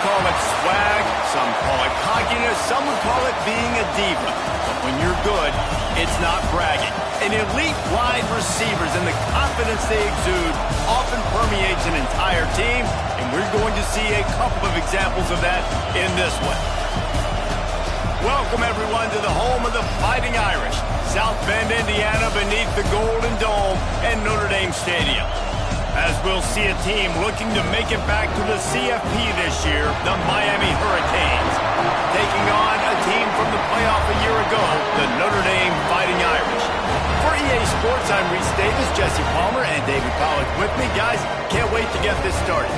call it swag, some call it cockiness, some would call it being a diva. But when you're good, it's not bragging. An elite wide receivers and the confidence they exude often permeates an entire team, and we're going to see a couple of examples of that in this one. Welcome, everyone, to the home of the Fighting Irish, South Bend, Indiana, beneath the Golden Dome and Notre Dame Stadium. As we'll see a team looking to make it back to the CFP this year, the Miami Hurricanes, taking on a team from the playoff a year ago, the Notre Dame Fighting Irish. For EA Sports, I'm Reese Davis, Jesse Palmer, and David Pollack with me. Guys, can't wait to get this started.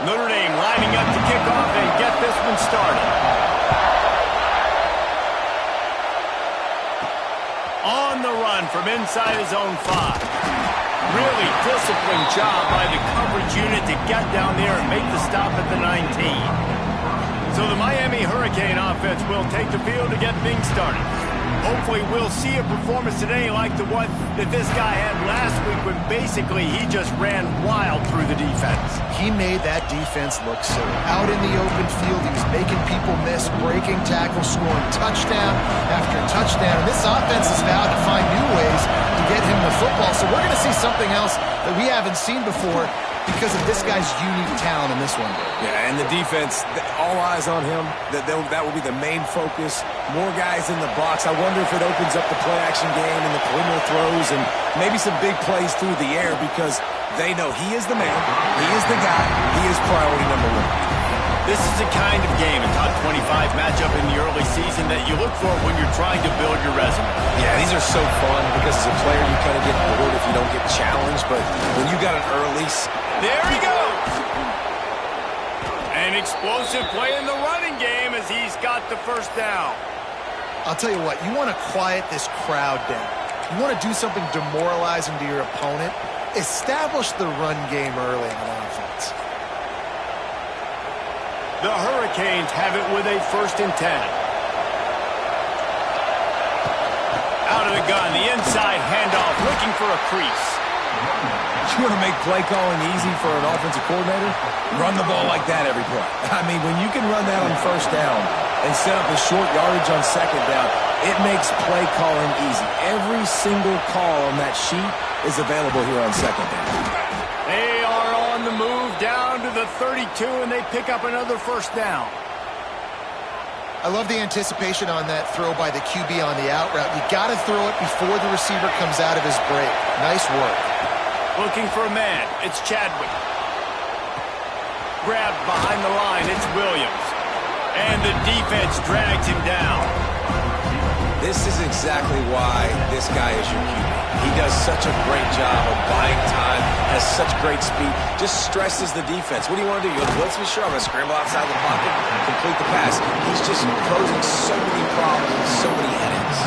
Notre Dame lining up to kick off and get this one started. On the run from inside his own 5. Really disciplined job by the coverage unit to get down there and make the stop at the 19. So the Miami Hurricane offense will take the field to get things started. Hopefully we'll see a performance today like the one that this guy had last week when basically he just ran wild through the defense. He made that defense look silly. Out in the open field, he was making people miss, breaking tackles, scoring touchdown after touchdown. And this offense has vowed to find new ways to get him the football. So we're going to see something else that we haven't seen before because of this guy's unique talent in this one. Yeah, and the defense, all eyes on him. That will be the main focus. More guys in the box. I wonder if it opens up the play-action game and the perimeter throws and maybe some big plays through the air because they know he is the man, he is the guy, he is priority number 1. This is the kind of game, a top 25 matchup in the early season that you look for when you're trying to build your resume. Yeah, these are so fun because as a player you kind of get bored if you don't get challenged, but when you got an early... There he goes! An explosive play in the running game as he's got the first down. I'll tell you what, you want to quiet this crowd down. You want to do something demoralizing to your opponent. Establish the run game early on offense. The Hurricanes have it with a 1st and 10. Out of the gun, the inside handoff, looking for a crease. You want to make play calling easy for an offensive coordinator? Run the ball like that every play. I mean, when you can run that on 1st down and set up a short yardage on 2nd down, it makes play calling easy. Every single call on that sheet is available here on 2nd down. They are on the move down to the 32, and they pick up another 1st down. I love the anticipation on that throw by the QB on the out route. You got to throw it before the receiver comes out of his break. Nice work. Looking for a man. It's Chadwick. Grabbed behind the line. It's Williams. And the defense drags him down. This is exactly why this guy is your QB. He does such a great job of buying time, has such great speed, just stresses the defense. What do you want to do? You go blitz me? Sure, I'm going to scramble outside the pocket, complete the pass. He's just posing so many problems, so many headaches.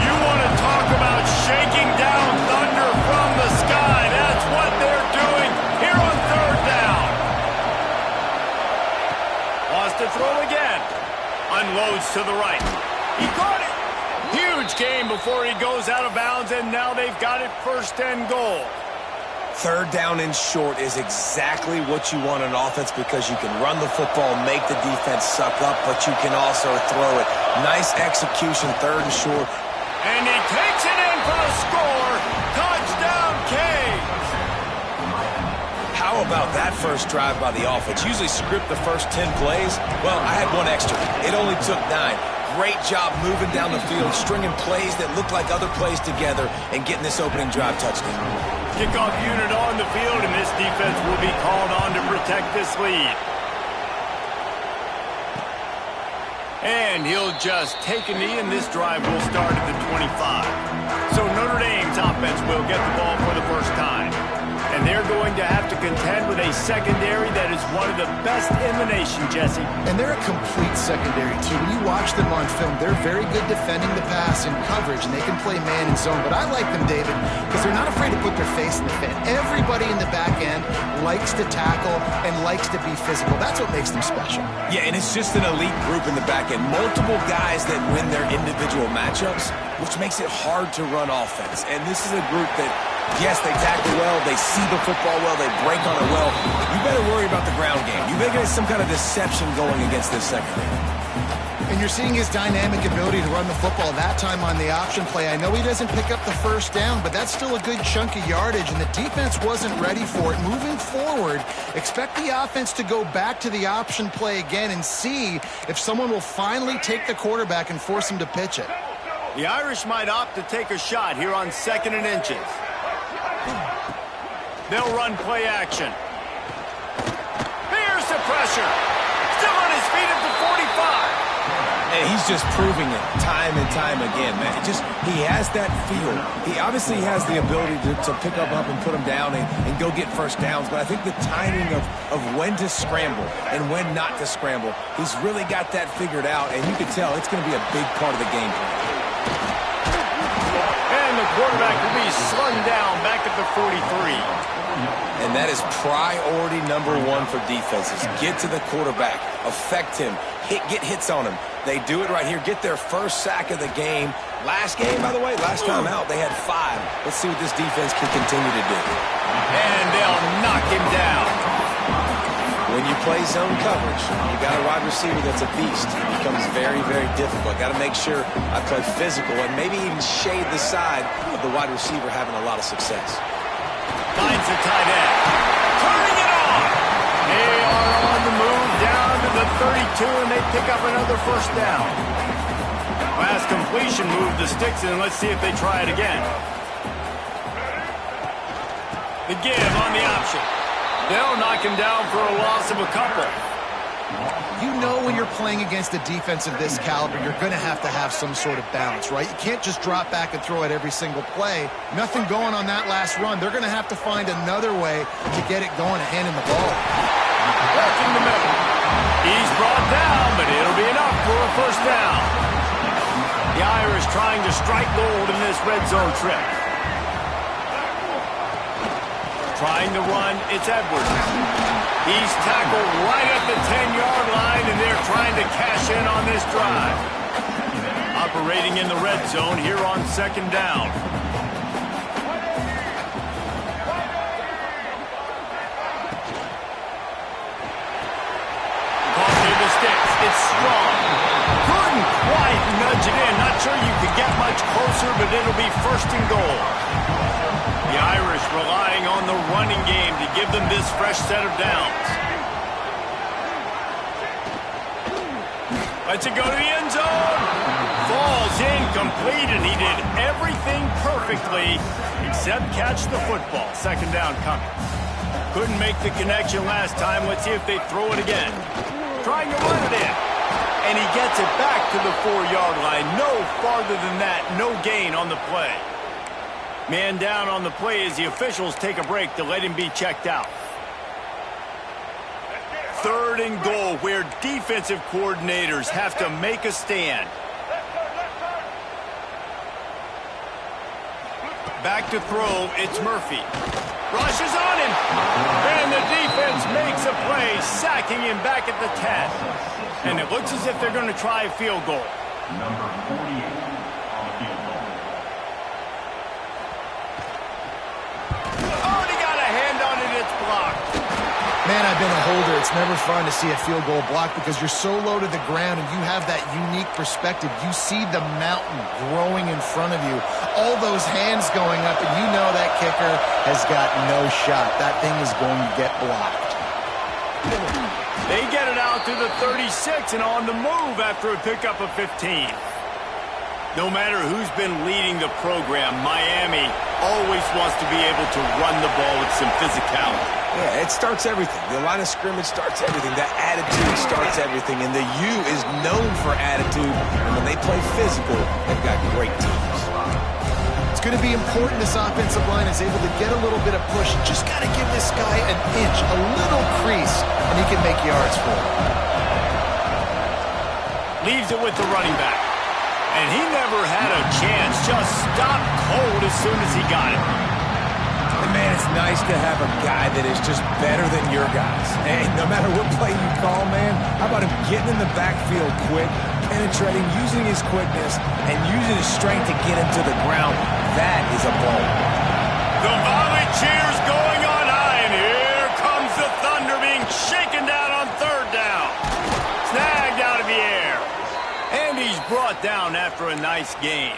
You want to talk about shaking down thunder from the sky. That's what they're doing here on 3rd down. Wants to throw again. Unloads to the right. He caught it. Huge game before he goes out of bounds, and now they've got it 1st and goal. 3rd down and short is exactly what you want on offense because you can run the football, make the defense suck up, but you can also throw it. Nice execution, 3rd and short. And he takes it in for a score. Touchdown, Canes. How about that first drive by the offense? Usually script the first 10 plays. Well, I had one extra. It only took 9. Great job moving down the field, stringing plays that look like other plays together, and getting this opening drive touchdown. Kickoff unit on the field, and this defense will be called on to protect this lead. And he'll just take a knee, and this drive will start at the 25. So Notre Dame's offense will get the ball for the first time. And they're going to have to contend with a secondary that is is one of the best in the nation, Jesse. And they're a complete secondary, too. When you watch them on film, they're very good defending the pass and coverage, and they can play man and zone. But I like them, David, because they're not afraid to put their face in the fan. Everybody in the back end likes to tackle and likes to be physical. That's what makes them special. Yeah, and it's just an elite group in the back end. Multiple guys that win their individual matchups, which makes it hard to run offense. And this is a group that, yes, they tackle well, they see the football well, they break on it well. You better worry about the ground game. You better get some kind of deception going against this secondary. And you're seeing his dynamic ability to run the football, that time on the option play. I know he doesn't pick up the first down, but that's still a good chunk of yardage, and the defense wasn't ready for it. Moving forward, expect the offense to go back to the option play again and see if someone will finally take the quarterback and force him to pitch it. The Irish might opt to take a shot here on 2nd and inches. They'll run play action. Here's the pressure. Still on his feet at the 45. And he's just proving it time and time again, man. He has that feel. He obviously has the ability to pick up and put him down and go get first downs. But I think the timing of when to scramble and when not to scramble, he's really got that figured out. And you can tell it's going to be a big part of the game plan. And the quarterback will be slung down back at the 43. And that is priority number one for defenses. Get to the quarterback. Affect him. Get hits on him. They do it right here. Get their first sack of the game. Last game, by the way, last time out, they had 5. Let's see what this defense can continue to do. And they'll knock him down. When you play zone coverage, you got a wide receiver that's a beast. It becomes very, very difficult. Got to make sure I play physical and maybe even shade the side of the wide receiver having a lot of success. Finds the tight end. Turning it on. They are on the move down to the 32, and they pick up another first down. Last completion moved the sticks, and let's see if they try it again. The give on the option. They'll knock him down for a loss of a couple. You know when you're playing against a defense of this caliber, you're going to have some sort of balance, right? You can't just drop back and throw it every single play. Nothing going on that last run. They're going to have to find another way to get it going and hand him the ball. Working the middle. He's brought down, but it'll be enough for a first down. The Irish trying to strike gold in this red zone trip. Trying to run, it's Edwards. He's tackled right at the 10-yard line, and they're trying to cash in on this drive. Operating in the red zone here on 2nd down. Caught near the sticks. It's strong. Couldn't quite nudge it in. Not sure you could get much closer, but it'll be 1st and goal. The Irish relying on the running game to give them this fresh set of downs. Lets it go to the end zone. Falls incomplete, and he did everything perfectly except catch the football. 2nd down coming. Couldn't make the connection last time. Let's see if they throw it again. Trying to run it in. And he gets it back to the 4-yard line. No farther than that. No gain on the play. Man down on the play as the officials take a break to let him be checked out. 3rd and goal, where defensive coordinators have to make a stand. Back to throw, it's Murphy. Rushes on him. And the defense makes a play, sacking him back at the 10. And it looks as if they're going to try a field goal. Number 48. Man, I've been a holder. It's never fun to see a field goal block because you're so low to the ground and you have that unique perspective. You see the mountain growing in front of you, all those hands going up, and you know that kicker has got no shot. That thing is going to get blocked. They get it out to the 36 and on the move after a pickup of 15. No matter who's been leading the program, Miami always wants to be able to run the ball with some physicality. Yeah, it starts everything. The line of scrimmage starts everything. That attitude starts everything. And the U is known for attitude. And when they play physical, they've got great teams. It's It's going to be important this offensive line is able to get a little bit of push. Just got to give this guy an inch, a little crease, and he can make yards for it. Leaves it with the running back. And he never had a chance. Just stopped cold as soon as he got it. And man, it's nice to have a guy that is just better than your guys. And no matter what play you call, man, how about him getting in the backfield quick, penetrating, using his quickness, and using his strength to get him to the ground. That is a ball. The volley cheers going on high, and here comes the Thunder being shaken down on third down. Snagged out of the air. And he's brought down after a nice gain.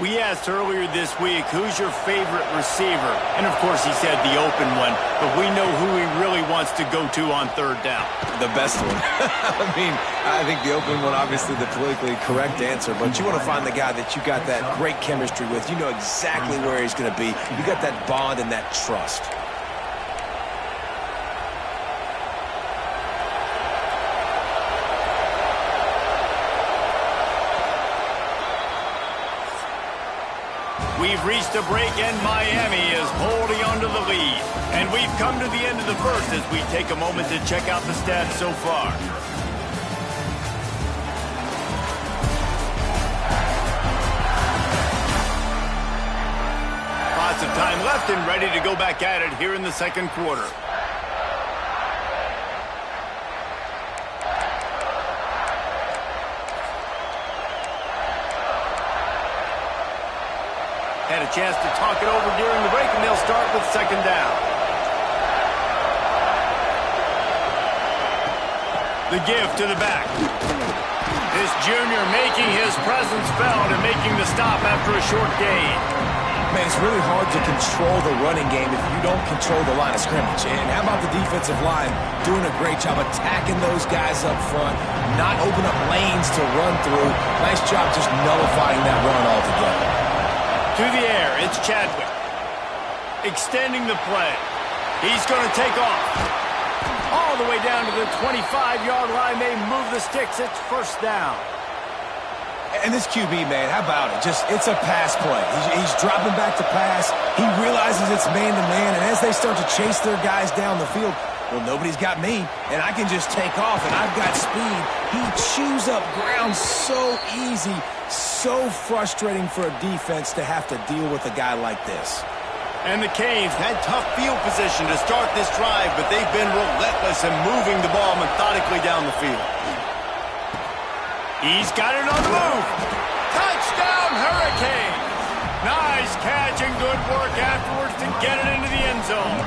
We asked earlier this week, who's your favorite receiver? And, of course, he said the open one. But we know who he really wants to go to on third down. The best one. I think the open one, obviously the politically correct answer. But you want to find the guy that you got that great chemistry with. You know exactly where he's going to be. You got that bond and that trust. We've reached a break, and Miami is holding on to the lead. And we've come to the end of the first as we take a moment to check out the stats so far. Lots of time left and ready to go back at it here in the second quarter. Had a chance to talk it over during the break, and they'll start with second down. The give to the back. This junior making his presence felt and making the stop after a short gain. Man, it's really hard to control the running game if you don't control the line of scrimmage. And how about the defensive line doing a great job attacking those guys up front, not open up lanes to run through. Nice job just nullifying that run altogether. To the air, it's Chadwick. Extending the play. He's going to take off. All the way down to the 25-yard line. They move the sticks. It's first down. And this QB, man, how about it? It's a pass play. He's dropping back to pass. He realizes it's man-to-man, and as they start to chase their guys down the field, well, nobody's got me, and I can just take off, and I've got speed. He chews up ground so easy, so frustrating for a defense to have to deal with a guy like this. And the Canes had tough field position to start this drive, but they've been relentless in moving the ball methodically down the field. He's got it on the move. Touchdown, Hurricanes! Nice catch and good work afterwards to get it into the end zone.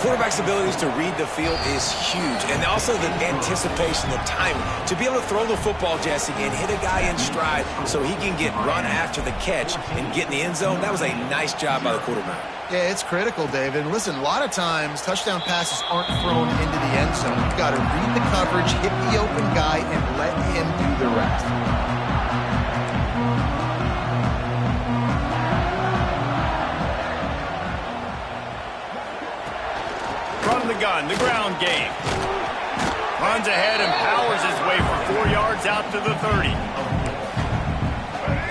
Quarterback's abilities to read the field is huge, and also the anticipation, the timing. To be able to throw the football, Jesse, and hit a guy in stride so he can get run after the catch and get in the end zone, that was a nice job by the quarterback. Yeah, it's critical, David. And listen, a lot of times touchdown passes aren't thrown into the end zone. You've got to read the coverage, hit the open guy, and let him do the rest. From the gun, the ground game. Runs ahead and powers his way for 4 yards out to the 30.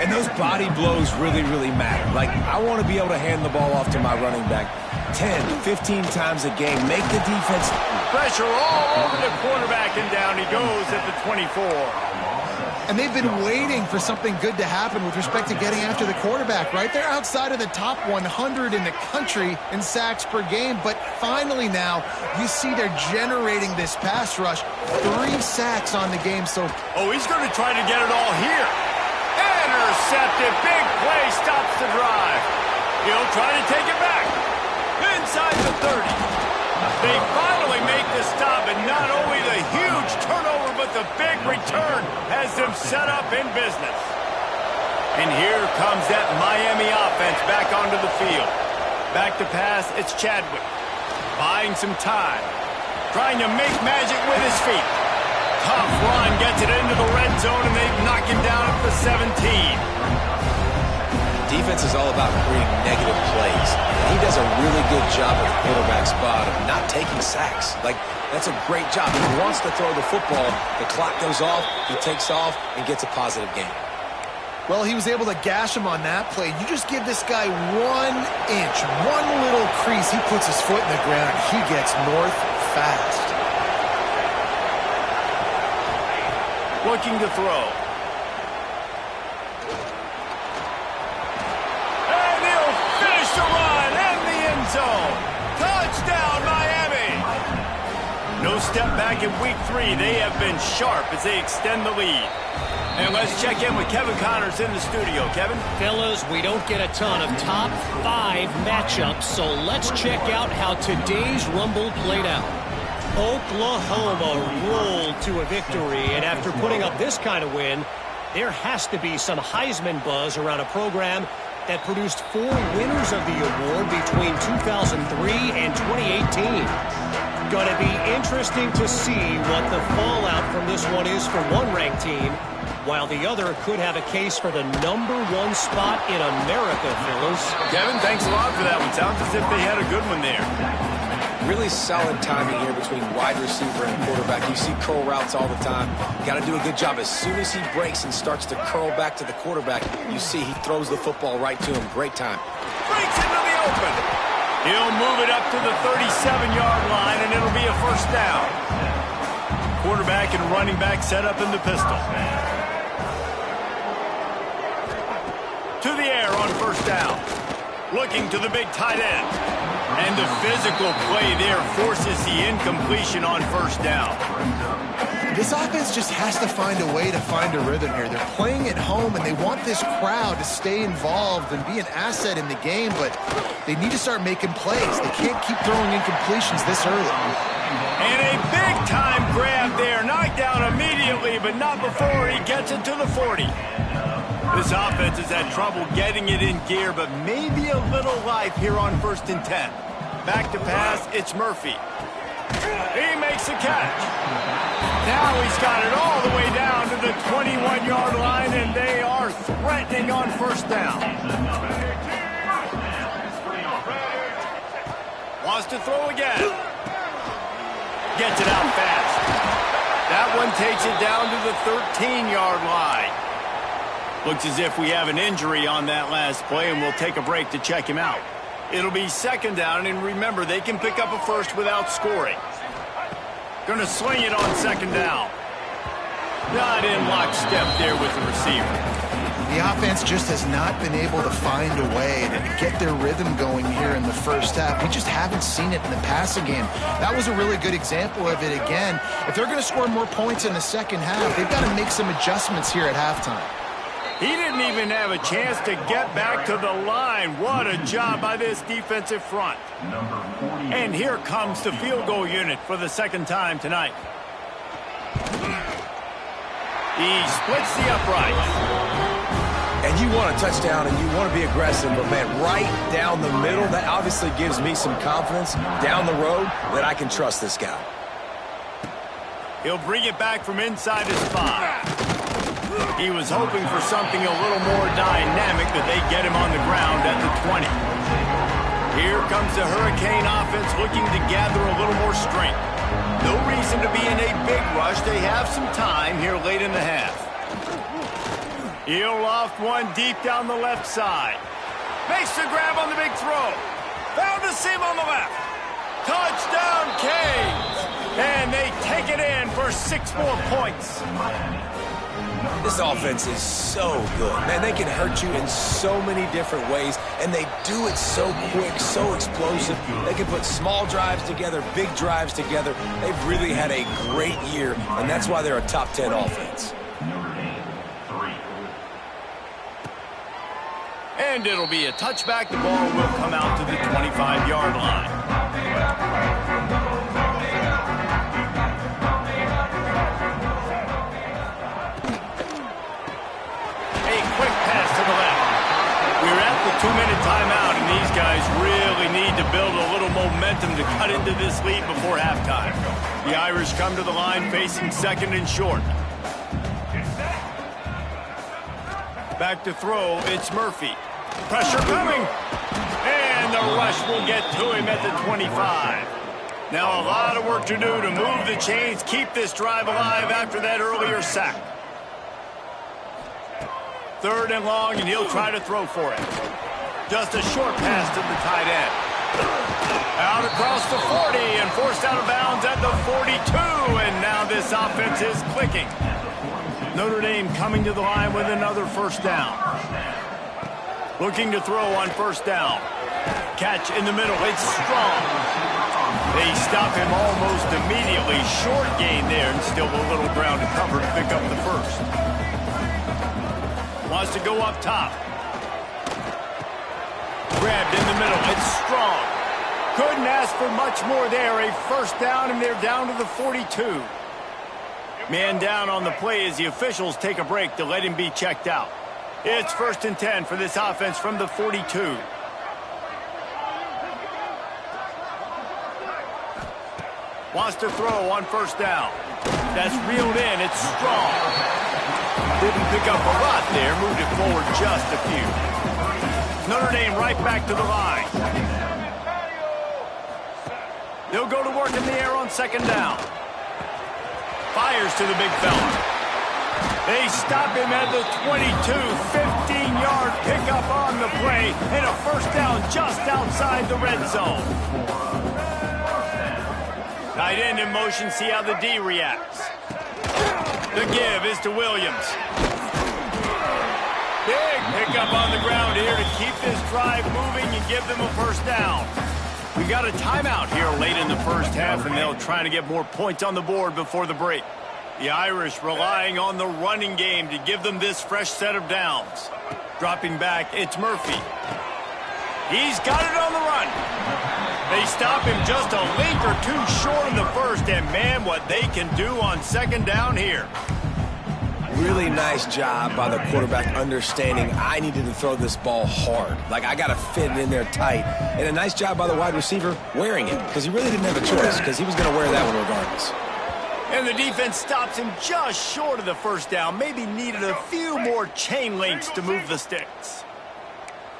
And those body blows really, really matter. Like, I want to be able to hand the ball off to my running back 10, 15 times a game. Make the defense. Pressure all over the quarterback, and down he goes at the 24. And they've been waiting for something good to happen with respect to getting after the quarterback, right? They're outside of the top 100 in the country in sacks per game, but finally now you see they're generating this pass rush. 3 sacks on the game, so... Oh, he's going to try to get it all here. Intercepted. Big play stops the drive. He'll try to take it back. Inside the 30. They finally make the stop, and not only the huge turnover, but the big return has them set up in business. And here comes that Miami offense back onto the field. Back to pass, it's Chadwick. Buying some time. Trying to make magic with his feet. Tough run, gets it into the red zone, and they knock him down at the 17. Defense is all about creating negative plays. He does a really good job at the quarterback spot of not taking sacks. Like, that's a great job. He wants to throw the football. The clock goes off, he takes off, and gets a positive gain. Well, he was able to gash him on that play. You just give this guy 1 inch, one little crease. He puts his foot in the ground. He gets north fast. Looking to throw. And he'll finish the run in the end zone. Touchdown, Miami. No step back in week 3. They have been sharp as they extend the lead. And let's check in with Kevin Connors in the studio. Kevin? Fellas, we don't get a ton of top 5 matchups, so let's check out how today's Rumble played out. Oklahoma rolled to a victory, and after putting up this kind of win, there has to be some Heisman buzz around a program that produced 4 winners of the award between 2003 and 2018. Going to be interesting to see what the fallout from this one is for one ranked team, while the other could have a case for the #1 spot in America, fellas. Kevin, thanks a lot for that one. Sounds as if they had a good one there. Really solid timing here between wide receiver and quarterback. You see curl routes all the time. Got to do a good job. As soon as he breaks and starts to curl back to the quarterback, you see he throws the football right to him. Great time. Breaks into the open. He'll move it up to the 37-yard line, and it'll be a first down. Quarterback and running back set up in the pistol. To the air on first down. Looking to the big tight end. And the physical play there forces the incompletion on first down. This offense just has to find a way to find a rhythm here. They're playing at home, and they want this crowd to stay involved and be an asset in the game, but they need to start making plays. They can't keep throwing incompletions this early. And a big-time grab there. Knocked down immediately, but not before he gets it to the 40. This offense has had trouble getting it in gear, but maybe a little life here on 1st and 10. Back to pass, it's Murphy. He makes a catch. Now he's got it all the way down to the 21-yard line, and they are threatening on first down. Wants to throw again. Gets it out fast. That one takes it down to the 13-yard line. Looks as if we have an injury on that last play, and we'll take a break to check him out. It'll be second down, and remember, they can pick up a first without scoring. Going to sling it on second down. Not in lockstep there with the receiver. The offense just has not been able to find a way to get their rhythm going here in the first half. We just haven't seen it in the passing game. That was a really good example of it again. If they're going to score more points in the second half, they've got to make some adjustments here at halftime. He didn't even have a chance to get back to the line. What a job by this defensive front. And here comes the field goal unit for the second time tonight. He splits the upright. And you want a touchdown and you want to be aggressive, but man, right down the middle, that obviously gives me some confidence down the road that I can trust this guy. He'll bring it back from inside his 5. He was hoping for something a little more dynamic, but they get him on the ground at the 20. Here comes the Hurricane offense looking to gather a little more strength. No reason to be in a big rush. They have some time here late in the half. He'll loft one deep down the left side. Makes the grab on the big throw. Found a seam on the left. Touchdown, Canes! And they take it in for 6 more points. This offense is so good. Man, they can hurt you in so many different ways, and they do it so quick, so explosive. They can put small drives together, big drives together. They've really had a great year, and that's why they're a top 10 offense. And it'll be a touchback. The ball will come out to the 25-yard line. Two-minute timeout, and these guys really need to build a little momentum to cut into this lead before halftime. The Irish come to the line facing 2nd and short. Back to throw, it's Murphy. Pressure coming, and the rush will get to him at the 25. Now a lot of work to do to move the chains, keep this drive alive after that earlier sack. 3rd and long, and he'll try to throw for it. Just a short pass to the tight end. Out across the 40 and forced out of bounds at the 42, and now this offense is clicking. Notre Dame coming to the line with another 1st down. Looking to throw on 1st down. Catch in the middle. It's strong. They stop him almost immediately. Short gain there, and still a little ground to cover to pick up the 1st. Wants to go up top. Grabbed in the middle. It's strong. Couldn't ask for much more there. A 1st down, and they're down to the 42. Man down on the play as the officials take a break to let him be checked out. It's 1st and 10 for this offense from the 42. Wants to throw on 1st down. That's reeled in. It's strong. Didn't pick up a lot there. Moved it forward just a few. Notre Dame right back to the line. They'll go to work in the air on 2nd down. Fires to the big fella. They stop him at the 22. 15-yard pickup on the play. And a 1st down just outside the red zone. Tight end in motion. See how the D reacts. The give is to Williams. Big pickup on the ground here to keep this drive moving and give them a 1st down. We got a timeout here late in the 1st half, and they'll try to get more points on the board before the break. The Irish relying on the running game to give them this fresh set of downs. Dropping back, it's Murphy. He's got it on the run. They stop him just a link or two short of the 1st, and man, what they can do on 2nd down here. Really nice job by the quarterback understanding I needed to throw this ball hard. Like, I got to fit it in there tight. And a nice job by the wide receiver wearing it, because he really didn't have a choice, because he was going to wear that one regardless. And the defense stops him just short of the 1st down. Maybe needed a few more chain links to move the sticks.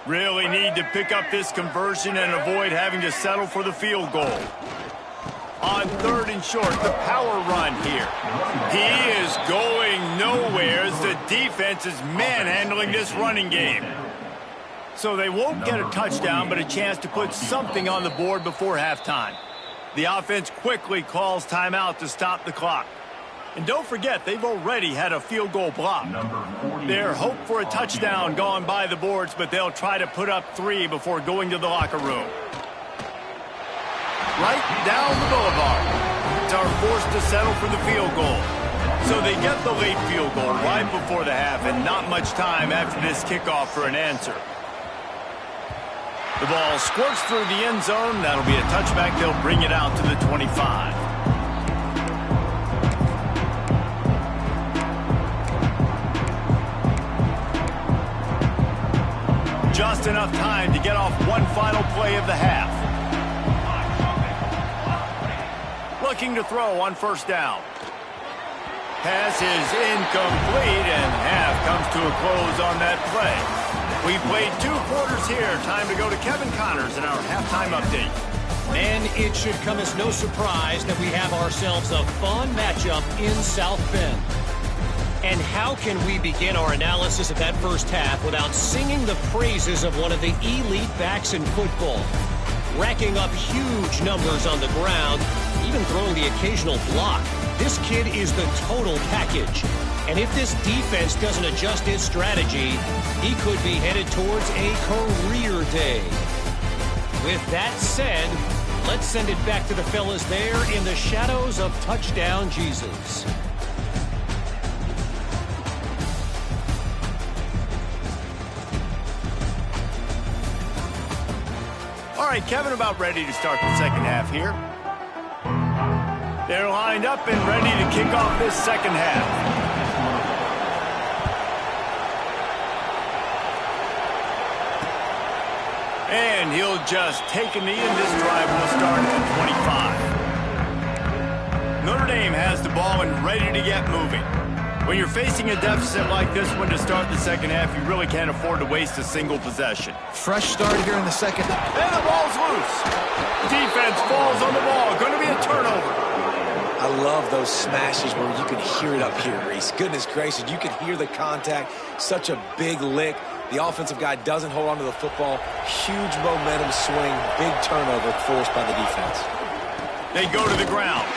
Really need to pick up this conversion and avoid having to settle for the field goal. On 3rd and short, the power run here. He is going nowhere as the defense is manhandling this running game. So they won't get a touchdown, but a chance to put something on the board before halftime. The offense quickly calls timeout to stop the clock. And don't forget, they've already had a field goal block. Their hope for a touchdown gone by the boards, but they'll try to put up 3 before going to the locker room. Right down the boulevard. Are forced to settle for the field goal. So they get the late field goal right before the half, and not much time after this kickoff for an answer. The ball squirts through the end zone. That'll be a touchback. They'll bring it out to the 25. Just enough time to get off one final play of the half. Looking to throw on 1st down. Pass is incomplete, and half comes to a close on that play. We played 2 quarters here. Time to go to Kevin Connors in our halftime update. And it should come as no surprise that we have ourselves a fun matchup in South Bend. And how can we begin our analysis of that 1st half without singing the praises of one of the elite backs in football? Racking up huge numbers on the ground, even throwing the occasional block. This kid is the total package. And if this defense doesn't adjust its strategy, he could be headed towards a career day. With that said, let's send it back to the fellas there in the shadows of Touchdown Jesus. All right, Kevin, about ready to start the 2nd half here. They're lined up and ready to kick off this 2nd half. And he'll just take a knee, and this drive will start at the 25. Notre Dame has the ball and ready to get moving. When you're facing a deficit like this one to start the 2nd half, you really can't afford to waste a single possession. Fresh start here in the 2nd. And the ball's loose. Defense falls on the ball. Going to be a turnover. I love those smashes where you can hear it up here, Reese. Goodness gracious, you can hear the contact. Such a big lick. The offensive guy doesn't hold on to the football. Huge momentum swing, big turnover forced by the defense. They go to the ground.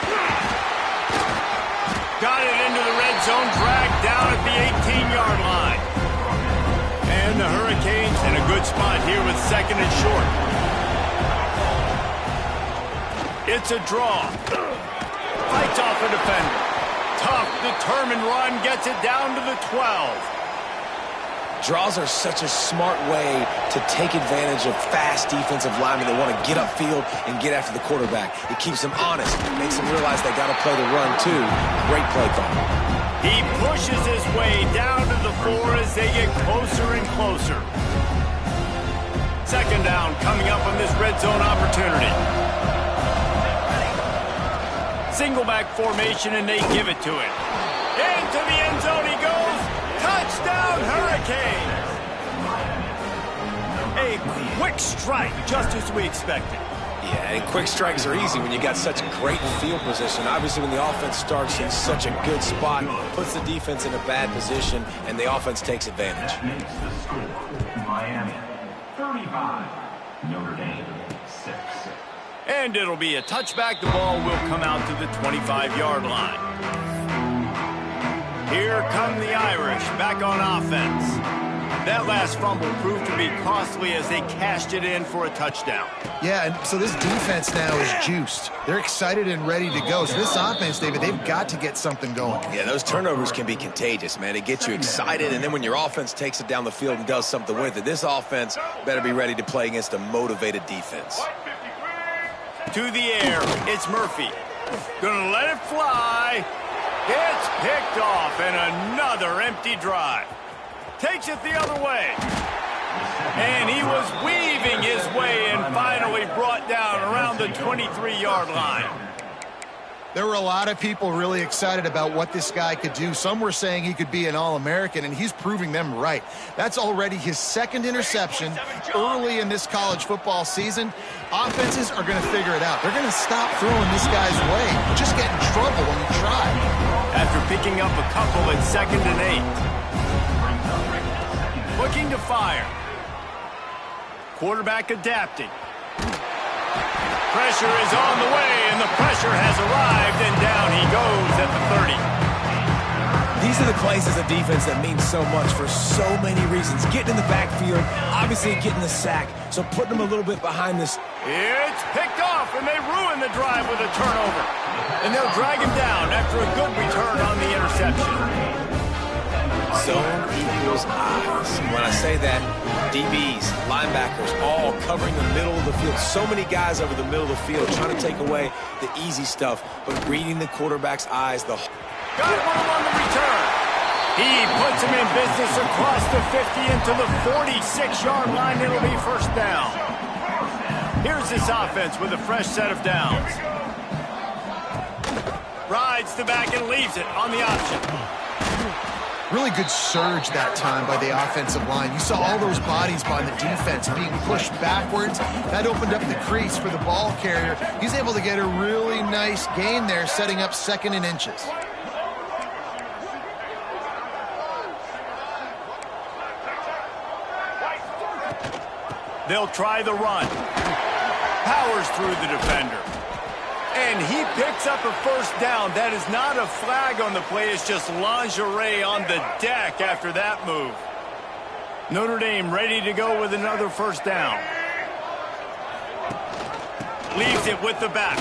Got it into the red zone, dragged down at the 18-yard line. And the Hurricanes in a good spot here with second and short. It's a draw. Fights off a defender. Tough, determined run, gets it down to the 12. Draws are such a smart way to take advantage of fast defensive linemen that want to get upfield and get after the quarterback. It keeps them honest, makes them realize they got to play the run too. Great play call. He pushes his way down to the 4 as they get closer and closer. Second down coming up on this red zone opportunity. Single back formation, and they give it to him. Into the end zone he goes. Touchdown, Hurricanes! A quick strike, just as we expected. Yeah, and quick strikes are easy when you got such great field position. Obviously, when the offense starts in such a good spot, puts the defense in a bad position, and the offense takes advantage. That makes the score Miami 35, Notre Dame 6. And it'll be a touchback. The ball will come out to the 25-yard line. Here come the Irish back on offense. That last fumble proved to be costly as they cashed it in for a touchdown. Yeah, and so this defense now is juiced. They're excited and ready to go. So this offense, David, they've got to get something going. Yeah, those turnovers can be contagious, man. It gets you excited, and then when your offense takes it down the field and does something with it, this offense better be ready to play against a motivated defense. To the air, it's Murphy. Gonna let it fly. It's picked off, and another empty drive. Takes it the other way. And he was weaving his way and finally brought down around the 23-yard line. There were a lot of people really excited about what this guy could do. Some were saying he could be an All-American, and he's proving them right. That's already his second interception early in this college football season. Offenses are going to figure it out. They're going to stop throwing this guy's way. You just get in trouble when you try. After picking up a couple at 2nd and 8. Looking to fire. Quarterback adapting. Pressure is on the way, and the pressure has arrived, and down he goes at the 30. These are the plays as a defense that mean so much for so many reasons. Getting in the backfield, obviously getting the sack, so putting them a little bit behind this. It's picked off, and they ruin the drive with a turnover. And they'll drag him down after a good return on the interception. Zone equals eyes. When I say that, DBs, linebackers, all covering the middle of the field. So many guys over the middle of the field trying to take away the easy stuff, but reading the quarterback's eyes. Got room on the return. He puts him in business across the 50 into the 46-yard line. It'll be first down. Here's this offense with a fresh set of downs. Rides the back and leaves it on the option. Really good surge that time by the offensive line. You saw all those bodies by the defense being pushed backwards. That opened up the crease for the ball carrier. He's able to get a really nice gain there, setting up 2nd and inches. They'll try the run. Powers through the defender. And he picks up a first down. That is not a flag on the play. It's just lingerie on the deck after that move. Notre Dame ready to go with another first down. Leaves it with the back.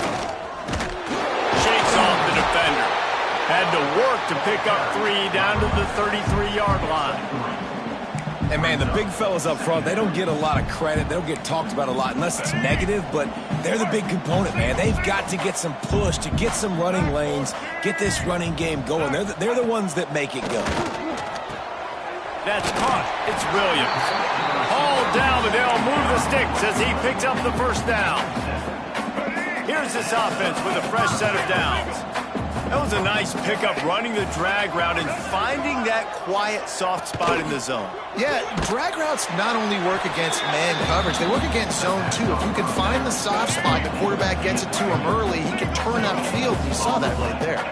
Shakes off the defender. Had to work to pick up 3 down to the 33-yard line. And, man, the big fellas up front, they don't get a lot of credit. They don't get talked about a lot unless it's negative, but they're the big component, man. They've got to get some push, to get some running lanes, get this running game going. They're the ones that make it go. That's caught. It's Williams. Hauled down, but they'll move the sticks as he picks up the first down. Here's this offense with a fresh set of downs. That was a nice pickup, running the drag route and finding that quiet, soft spot in the zone. Yeah, drag routes not only work against man coverage, they work against zone too. If you can find the soft spot, the quarterback gets it to him early, he can turn upfield. You saw that right there.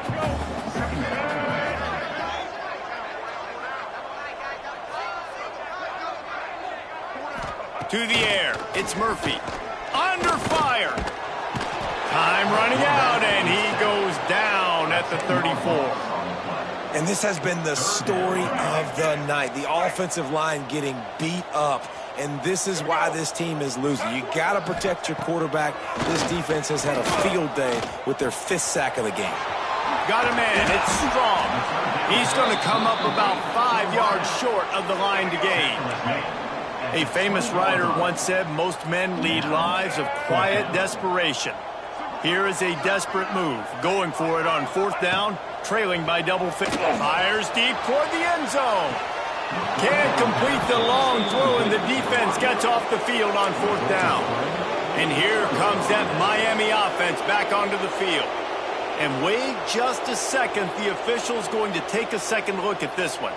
To the air, it's Murphy. Under fire. Time running out, and he goes down at the 34. And this has been the story of the night. The offensive line getting beat up, and this is why this team is losing. You got to protect your quarterback. This defense has had a field day with their 5th sack of the game. Got a man. It's Strong. He's going to come up about 5 yards short of the line to gain. A famous writer once said, most men lead lives of quiet desperation. Here is a desperate move, going for it on 4th down, trailing by double figures. Fires deep toward the end zone. Can't complete the long throw, and the defense gets off the field on 4th down. And here comes that Miami offense back onto the field. And wait just a second, the official's going to take a second look at this one.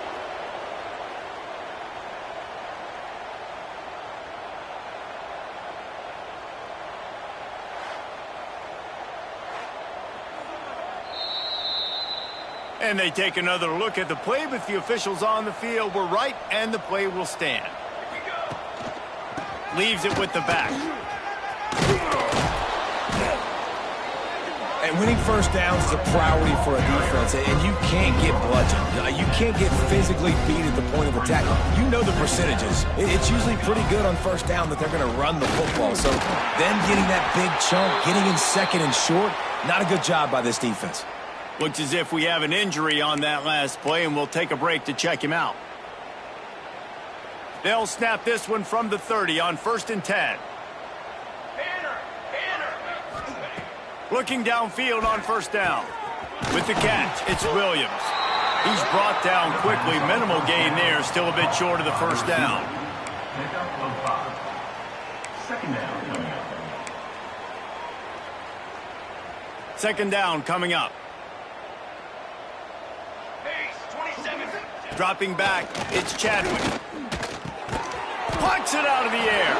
And they take another look at the play, but the officials on the field were right, and the play will stand. Leaves it with the back. And winning first downs is a priority for a defense, and you can't get bludgeoned. You can't get physically beat at the point of attack. You know the percentages. It's usually pretty good on first down that they're going to run the football. So then getting that big chunk, getting in second and short, not a good job by this defense. Looks as if we have an injury on that last play, and we'll take a break to check him out. They'll snap this one from the 30 on 1st and 10. Looking downfield on 1st down. With the catch, it's Williams. He's brought down quickly. Minimal gain there, still a bit short of the 1st down. Pickup of 5. 2nd down. 2nd down coming up. Dropping back, it's Chadwick. Plucks it out of the air.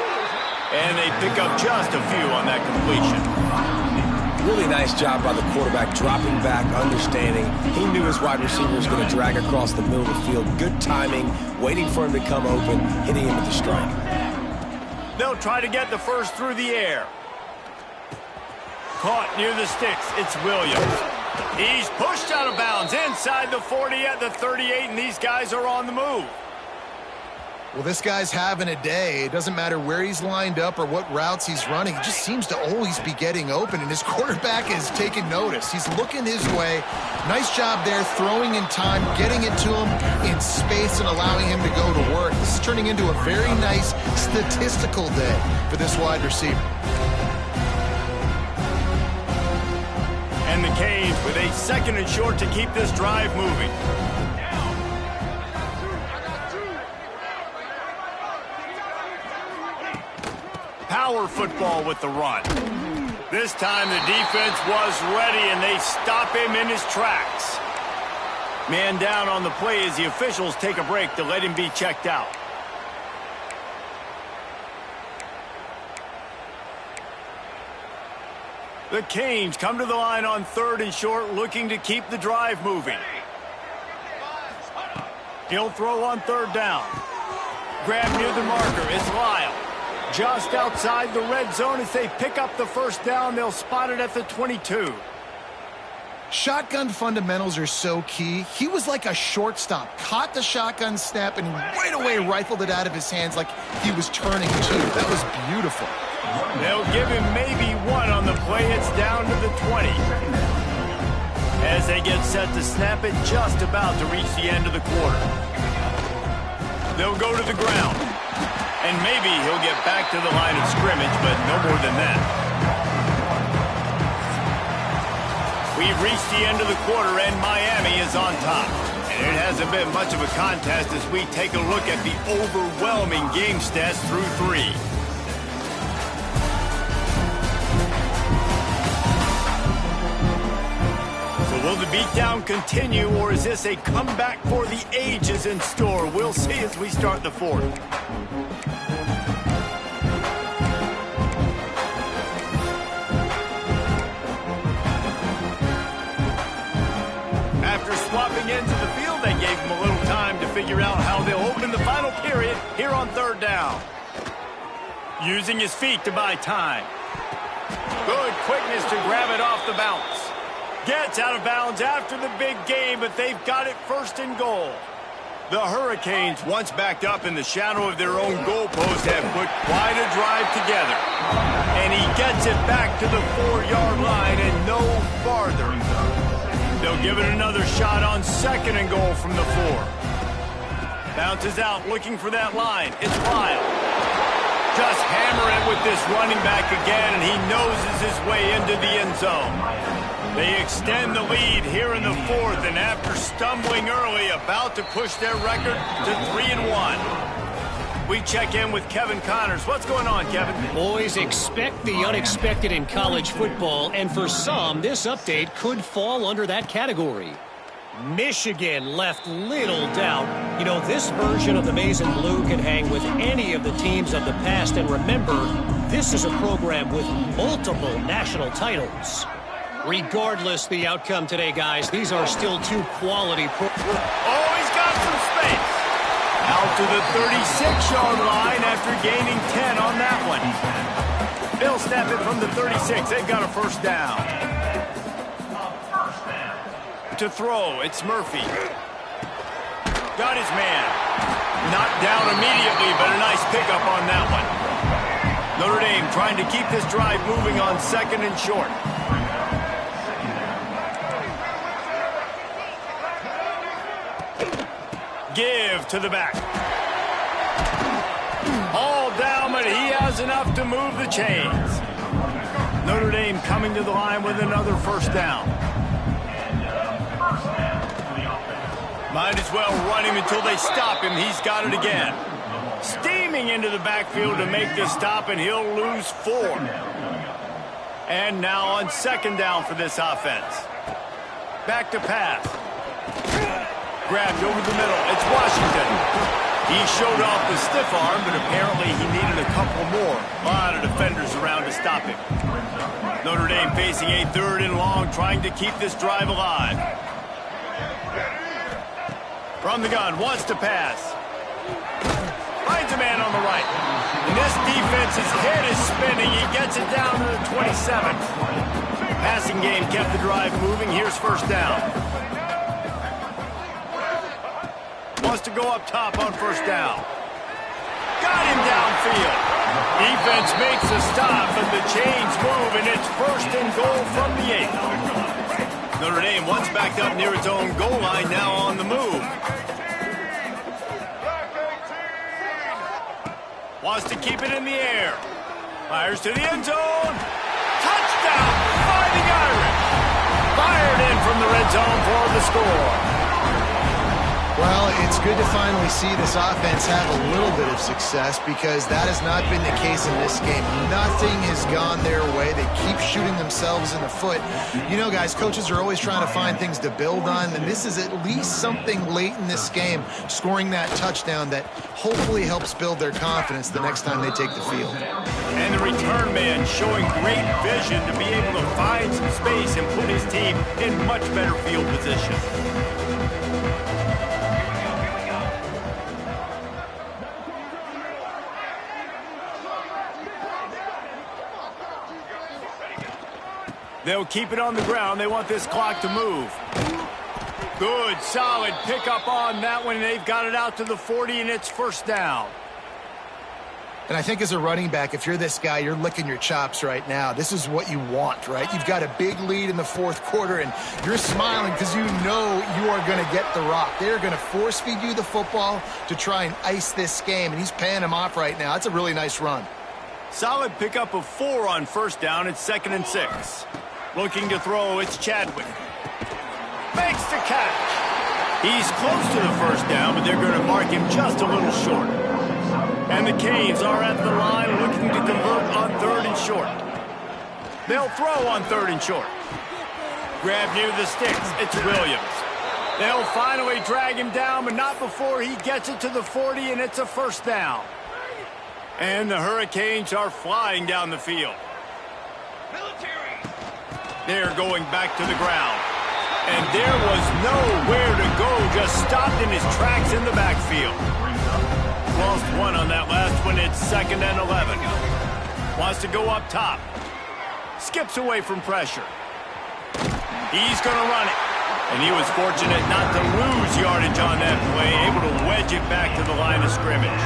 And they pick up just a few on that completion. Really nice job by the quarterback, dropping back, understanding. He knew his wide receiver was going to drag across the middle of the field. Good timing, waiting for him to come open, hitting him with the strike. They'll try to get the first through the air. Caught near the sticks, it's Williams. He's pushed out of bounds inside the 40 at the 38, and these guys are on the move. Well, this guy's having a day. It doesn't matter where he's lined up or what routes he's running. He just seems to always be getting open, and his quarterback is taking notice. He's looking his way. Nice job there, throwing in time, getting it to him in space and allowing him to go to work. This is turning into a very nice statistical day for this wide receiver. And the Canes with a 2nd and short to keep this drive moving. Power football with the run. This time the defense was ready, and they stop him in his tracks. Man down on the play as the officials take a break to let him be checked out. The Canes come to the line on 3rd and short, looking to keep the drive moving. He'll throw on 3rd down. Grab near the marker, it's Lyle. Just outside the red zone as they pick up the 1st down. They'll spot it at the 22. Shotgun fundamentals are so key. He was like a shortstop, caught the shotgun snap, and right away rifled it out of his hands like he was turning two. That was beautiful. They'll give him maybe one on the play. It's down to the 20. As they get set to snap it, just about to reach the end of the quarter. They'll go to the ground. And maybe he'll get back to the line of scrimmage, but no more than that. We've reached the end of the quarter, and Miami is on top. And it hasn't been much of a contest as we take a look at the overwhelming game stats through 3. So Will the beatdown continue, or is this a comeback for the ages in store? We'll see as we start the fourth. After swapping into the field, they gave him a little time to figure out how they'll open the final period here on third down. Using his feet to buy time. Good quickness to grab it off the bounce. Gets out of bounds after the big game, but they've got it first and goal. The Hurricanes, once backed up in the shadow of their own goalpost, have put quite a drive together. And he gets it back to the 4-yard line and no farther. They'll give it another shot on second and goal from the 4. Bounces out, looking for that line. It's Lyle. Just hammer it with this running back again, and he noses his way into the end zone. They extend the lead here in the fourth, and after stumbling early, about to push their record to 3-1. We check in with Kevin Connors. What's going on, Kevin? Boys, expect the unexpected in college football, and for some, this update could fall under that category. Michigan left little doubt. You know, this version of the Maize and Blue can hang with any of the teams of the past, and remember, this is a program with multiple national titles. Regardless the outcome today, guys, these are still two quality Oh, he's got some space. Out to the 36-yard line after gaining 10 on that one. They'll snap it from the 36. They've got a first down. To throw, it's Murphy. Got his man. Knocked down immediately, but a nice pickup on that one. Notre Dame trying to keep this drive moving on second and short. Give to the back. All down, but he has enough to move the chains. Notre Dame coming to the line with another first down. Might as well run him until they stop him. He's got it again. Steaming into the backfield to make the stop, and he'll lose 4. And now on second down for this offense. Back to pass. Grabbed over the middle. It's Washington. He showed off the stiff arm, but apparently he needed a couple more. A lot of defenders around to stop him. Notre Dame facing a third and long, trying to keep this drive alive. From the gun, wants to pass. Finds a man on the right. And this defense's head is spinning. He gets it down to the 27. Passing game kept the drive moving. Here's first down. Wants to go up top on first down. Got him downfield. Defense makes a stop, but the chains move, and it's first and goal from the 8. Notre Dame once backed up near its own goal line, now on the move. Wants to keep it in the air. Fires to the end zone. Touchdown, Fighting Irish. Fired in from the red zone for the score. Well, it's good to finally see this offense have a little bit of success, because that has not been the case in this game. Nothing has gone their way. They keep shooting themselves in the foot. You know, guys, coaches are always trying to find things to build on, and this is at least something late in this game, scoring that touchdown that hopefully helps build their confidence the next time they take the field. And the return man showing great vision to be able to find some space and put his team in much better field position. They'll keep it on the ground. They want this clock to move. Good, solid pickup on that one. They've got it out to the 40, and it's first down. And I think as a running back, if you're this guy, you're licking your chops right now. This is what you want, right? You've got a big lead in the fourth quarter, and you're smiling because you know you are going to get the rock. They're going to force-feed you the football to try and ice this game, and he's paying him off right now. That's a really nice run. Solid pickup of 4 on first down. It's 2nd and 6. Looking to throw, it's Chadwick. Makes the catch. He's close to the first down, but they're going to mark him just a little short. And the Canes are at the line looking to convert on 3rd and short. They'll throw on 3rd and short. Grab near the sticks. It's Williams. They'll finally drag him down, but not before he gets it to the 40, and it's a first down. And the Hurricanes are flying down the field. They're going back to the ground. And there was nowhere to go, just stopped in his tracks in the backfield. Lost one on that last one. It's 2nd and 11. Wants to go up top. Skips away from pressure. He's going to run it. And he was fortunate not to lose yardage on that play, able to wedge it back to the line of scrimmage.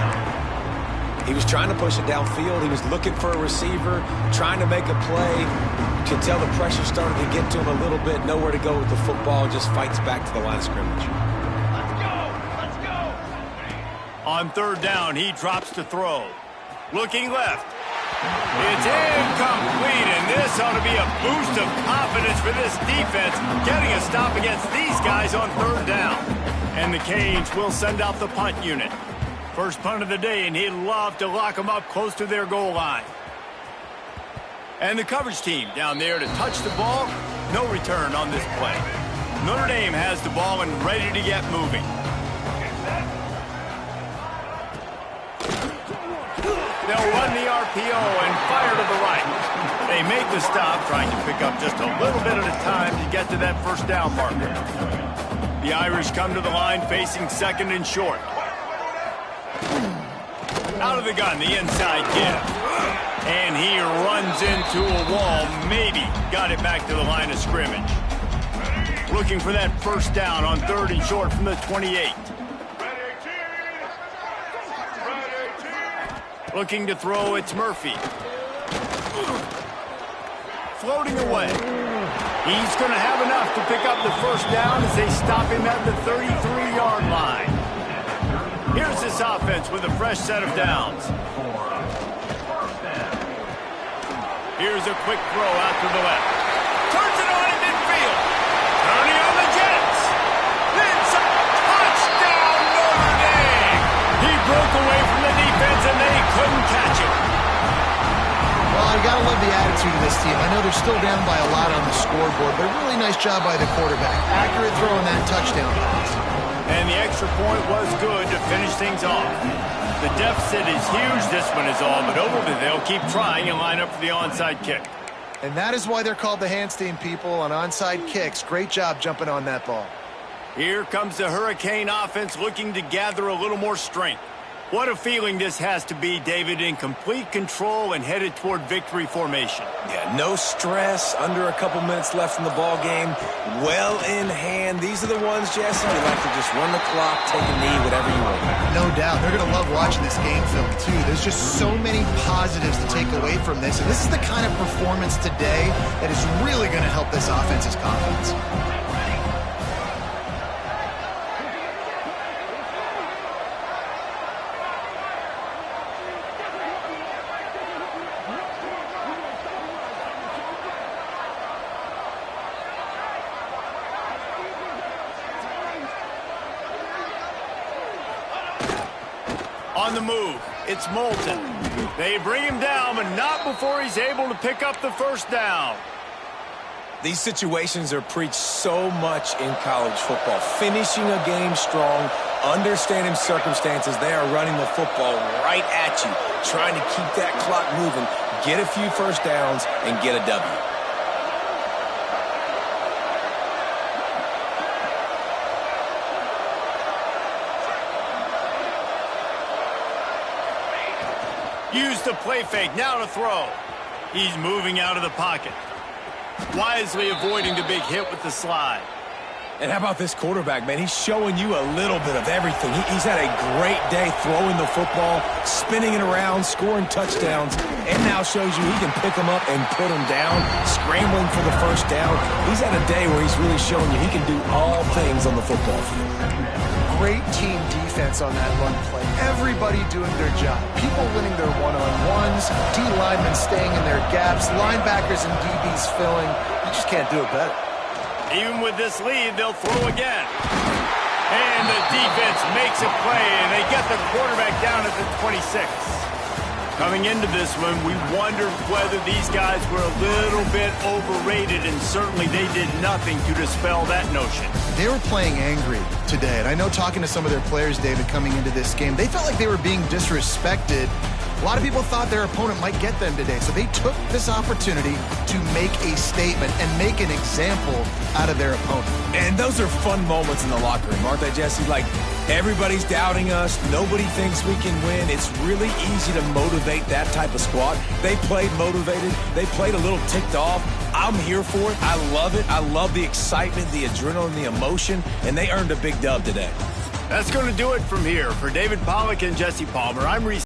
He was trying to push it downfield. He was looking for a receiver, trying to make a play. You could tell the pressure started to get to him a little bit. Nowhere to go with the football. Just fights back to the line of scrimmage. Let's go! Let's go! On 3rd down, he drops to throw. Looking left. It's incomplete, and this ought to be a boost of confidence for this defense, getting a stop against these guys on 3rd down. And the Canes will send out the punt unit. First punt of the day, and he'd love to lock them up close to their goal line. And the coverage team down there to touch the ball. No return on this play. Notre Dame has the ball and ready to get moving. They'll run the RPO and fire to the right. They make the stop, trying to pick up just a little bit at a time to get to that first down marker. The Irish come to the line facing 2nd and short. Out of the gun, the inside give. And he runs into a wall, maybe got it back to the line of scrimmage. Looking for that first down on 3rd and short from the 28. Looking to throw, it's Murphy. Floating away. He's going to have enough to pick up the first down as they stop him at the 33-yard line. Here's this offense with a fresh set of downs. Here's a quick throw out to the left. Turns it on in midfield. Turning on the Jets. Then some touchdown Notre Dame. He broke away from the defense and they couldn't catch him. Well, you got to love the attitude of this team. I know they're still down by a lot on the scoreboard, but a really nice job by the quarterback. Accurate throw in that touchdown pass. And the extra point was good to finish things off. The deficit is huge, this one is all, but overall they'll keep trying and line up for the onside kick. And that is why they're called the Handstein people on onside kicks. Great job jumping on that ball. Here comes the Hurricane offense looking to gather a little more strength. What a feeling this has to be, David, in complete control and headed toward victory formation. Yeah, no stress, under a couple minutes left in the ball game, well in hand. These are the ones, Jesse, you like to just run the clock, take a knee, whatever you want. No doubt. They're going to love watching this game film, too. There's just so many positives to take away from this, and this is the kind of performance today that is really going to help this offense's confidence. On the move, it's Moulton. They bring him down, but not before he's able to pick up the first down. These situations are preached so much in college football. Finishing a game strong, understanding circumstances. They are running the football right at you, trying to keep that clock moving, get a few first downs, and get a W. Use the play fake, now to throw. He's moving out of the pocket. Wisely avoiding the big hit with the slide. And how about this quarterback, man? He's showing you a little bit of everything. He's had a great day throwing the football, spinning it around, scoring touchdowns, and now shows you he can pick them up and put them down, scrambling for the first down. He's had a day where he's really showing you he can do all things on the football field. Great team defense on that run play. Everybody doing their job. People winning their one-on-ones, D-linemen staying in their gaps, linebackers and DBs filling. You just can't do it better. Even with this lead, they'll throw again. And the defense makes a play, and they get the quarterback down at the 26. Coming into this one, we wondered whether these guys were a little bit overrated, and certainly they did nothing to dispel that notion. They were playing angry today, and I know talking to some of their players, David, coming into this game, they felt like they were being disrespected. A lot of people thought their opponent might get them today, so they took this opportunity to make a statement and make an example out of their opponent. And those are fun moments in the locker room, aren't they, Jesse? Like, everybody's doubting us. Nobody thinks we can win. It's really easy to motivate that type of squad. They played motivated. They played a little ticked off. I'm here for it. I love it. I love the excitement, the adrenaline, the emotion, and they earned a big dub today. That's going to do it from here. For David Pollack and Jesse Palmer, I'm Reese.